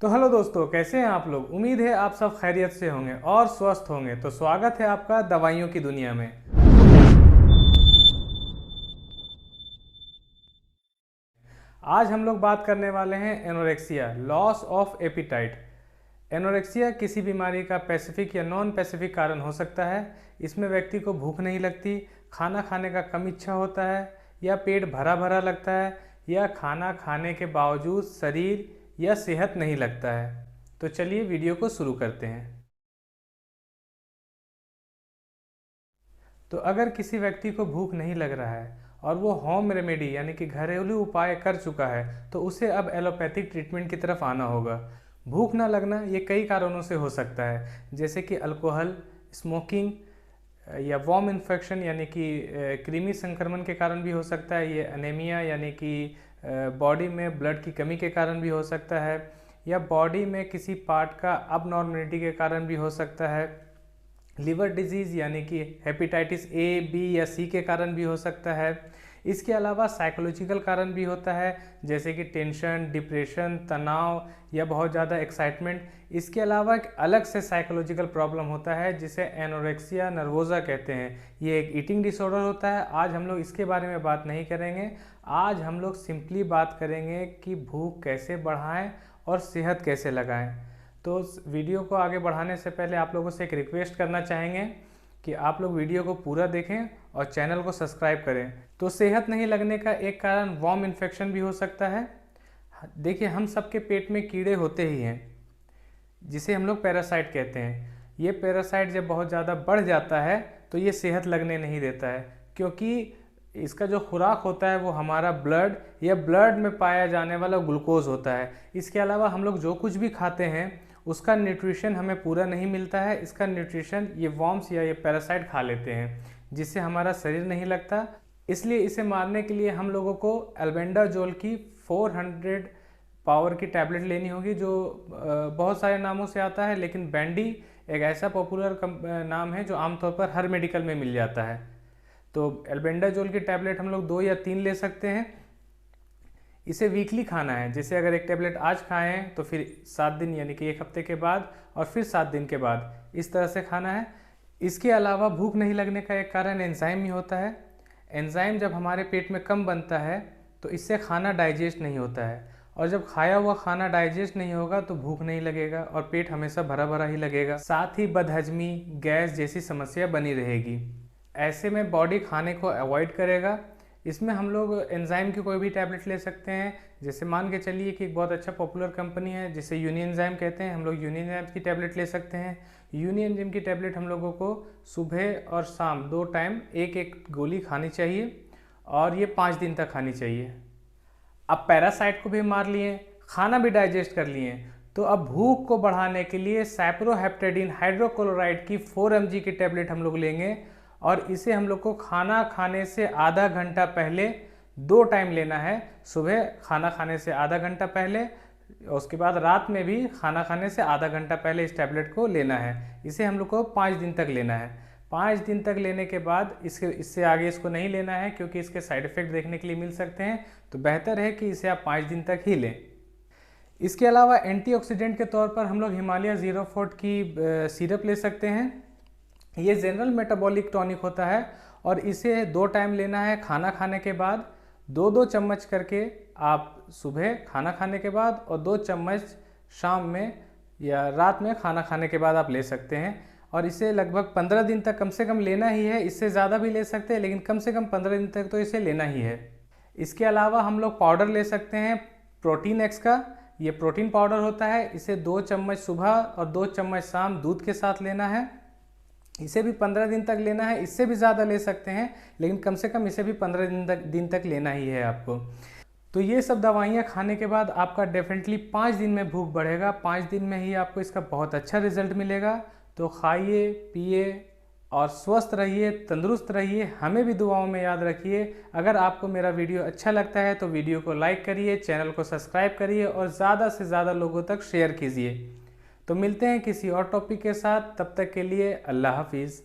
तो हेलो दोस्तों, कैसे हैं आप लोग। उम्मीद है आप सब खैरियत से होंगे और स्वस्थ होंगे। तो स्वागत है आपका दवाइयों की दुनिया में। आज हम लोग बात करने वाले हैं anorexia, loss of appetite. Anorexia किसी बीमारी का पैसिफिक या नॉन पैसिफिक कारण हो सकता है। इसमें व्यक्ति को भूख नहीं लगती, खाना खाने का कम इच्छा होता है, या पेट भरा भरा लगता है, या खाना खाने के बावजूद शरीर या सेहत नहीं लगता है। तो चलिए वीडियो को शुरू करते हैं। तो अगर किसी व्यक्ति को भूख नहीं लग रहा है और वो होम रेमेडी यानी कि घरेलू उपाय कर चुका है, तो उसे अब एलोपैथिक ट्रीटमेंट की तरफ आना होगा। भूख ना लगना ये कई कारणों से हो सकता है, जैसे कि अल्कोहल, स्मोकिंग, या वॉर्म इन्फेक्शन यानी कि कृमि संक्रमण के कारण भी हो सकता है। ये अनेमिया यानी कि बॉडी में ब्लड की कमी के कारण भी हो सकता है, या बॉडी में किसी पार्ट का अबनॉर्मलिटी के कारण भी हो सकता है। लिवर डिजीज़ यानी कि हेपेटाइटिस ए, बी या सी के कारण भी हो सकता है। इसके अलावा साइकोलॉजिकल कारण भी होता है, जैसे कि टेंशन, डिप्रेशन, तनाव या बहुत ज़्यादा एक्साइटमेंट। इसके अलावा एक अलग से साइकोलॉजिकल प्रॉब्लम होता है जिसे एनोरेक्सिया नर्वोसा कहते हैं। ये एक ईटिंग डिसऑर्डर होता है। आज हम लोग इसके बारे में बात नहीं करेंगे। आज हम लोग सिंपली बात करेंगे कि भूख कैसे बढ़ाएं और सेहत कैसे लगाएं। तो वीडियो को आगे बढ़ाने से पहले आप लोगों से एक रिक्वेस्ट करना चाहेंगे कि आप लोग वीडियो को पूरा देखें और चैनल को सब्सक्राइब करें। तो सेहत नहीं लगने का एक कारण वॉर्म इन्फेक्शन भी हो सकता है। देखिए, हम सबके पेट में कीड़े होते ही हैं जिसे हम लोग पैरासाइट कहते हैं। ये पैरासाइट जब बहुत ज़्यादा बढ़ जाता है तो ये सेहत लगने नहीं देता है, क्योंकि इसका जो खुराक होता है वो हमारा ब्लड या ब्लड में पाया जाने वाला ग्लूकोज होता है। इसके अलावा हम लोग जो कुछ भी खाते हैं उसका न्यूट्रिशन हमें पूरा नहीं मिलता है। इसका न्यूट्रिशन ये वॉर्म्स या ये पैरासाइट खा लेते हैं, जिससे हमारा शरीर नहीं लगता। इसलिए इसे मारने के लिए हम लोगों को एल्बेंडाजोल की 400 पावर की टैबलेट लेनी होगी, जो बहुत सारे नामों से आता है, लेकिन बैंडी एक ऐसा पॉपुलर नाम है जो आमतौर पर हर मेडिकल में मिल जाता है। तो एल्बेंडाजोल की टैबलेट हम लोग 2 या 3 ले सकते हैं। इसे वीकली खाना है, जैसे अगर एक टैबलेट आज खाएं तो फिर 7 दिन यानी कि 1 हफ्ते के बाद, और फिर 7 दिन के बाद, इस तरह से खाना है। इसके अलावा भूख नहीं लगने का एक कारण एंजाइम ही होता है। एंजाइम जब हमारे पेट में कम बनता है तो इससे खाना डाइजेस्ट नहीं होता है, और जब खाया हुआ खाना डाइजेस्ट नहीं होगा तो भूख नहीं लगेगा और पेट हमेशा भरा भरा ही लगेगा। साथ ही बदहजमी, गैस जैसी समस्या बनी रहेगी। ऐसे में बॉडी खाने को अवॉइड करेगा। इसमें हम लोग एंजाइम की कोई भी टैबलेट ले सकते हैं। जैसे मान के चलिए कि एक बहुत अच्छा पॉपुलर कंपनी है जिसे यूनिएंजाइम कहते हैं, हम लोग यूनिएंजाइम की टैबलेट ले सकते हैं। यूनिएंजाइम की टैबलेट हम लोगों को सुबह और शाम 2 टाइम एक एक गोली खानी चाहिए, और ये 5 दिन तक खानी चाहिए। अब पैरासाइट को भी मार लिए, खाना भी डाइजेस्ट कर लिए, तो अब भूख को बढ़ाने के लिए साइप्रोहेप्टेडीन हाइड्रोक्लोराइड की 4 mg की टैबलेट हम लोग लेंगे, और इसे हम लोग को खाना खाने से आधा घंटा पहले 2 टाइम लेना है। सुबह खाना खाने से आधा घंटा पहले, उसके बाद रात में भी खाना खाने से आधा घंटा पहले इस टैबलेट को लेना है। इसे हम लोग को 5 दिन तक लेना है। 5 दिन तक लेने के बाद इससे आगे इसको नहीं लेना है, क्योंकि इसके साइड इफ़ेक्ट देखने के लिए मिल सकते हैं। तो बेहतर है कि इसे आप 5 दिन तक ही लें। इसके अलावा एंटीऑक्सीडेंट के तौर पर हम लोग हिमालय ज़ीरो फोर्ट की सिरप ले सकते हैं। ये जनरल मेटाबॉलिक टॉनिक होता है, और इसे 2 टाइम लेना है। खाना खाने के बाद 2-2 चम्मच करके आप सुबह खाना खाने के बाद, और 2 चम्मच शाम में या रात में खाना खाने के बाद आप ले सकते हैं। और इसे लगभग 15 दिन तक कम से कम लेना ही है। इससे ज़्यादा भी ले सकते हैं, लेकिन कम से कम 15 दिन तक तो इसे लेना ही है। इसके अलावा हम लोग पाउडर ले सकते हैं प्रोटीन एक्स का। ये प्रोटीन पाउडर होता है। इसे 2 चम्मच सुबह और 2 चम्मच शाम दूध के साथ लेना है। इसे भी 15 दिन तक लेना है। इससे भी ज़्यादा ले सकते हैं, लेकिन कम से कम इसे भी 15 दिन तक लेना ही है आपको। तो ये सब दवाइयाँ खाने के बाद आपका डेफिनेटली 5 दिन में भूख बढ़ेगा। 5 दिन में ही आपको इसका बहुत अच्छा रिजल्ट मिलेगा। तो खाइए, पिए और स्वस्थ रहिए, तंदुरुस्त रहिए। हमें भी दुआओं में याद रखिए। अगर आपको मेरा वीडियो अच्छा लगता है तो वीडियो को लाइक करिए, चैनल को सब्सक्राइब करिए, और ज़्यादा से ज़्यादा लोगों तक शेयर कीजिए। तो मिलते हैं किसी और टॉपिक के साथ। तब तक के लिए अल्लाह हाफिज़।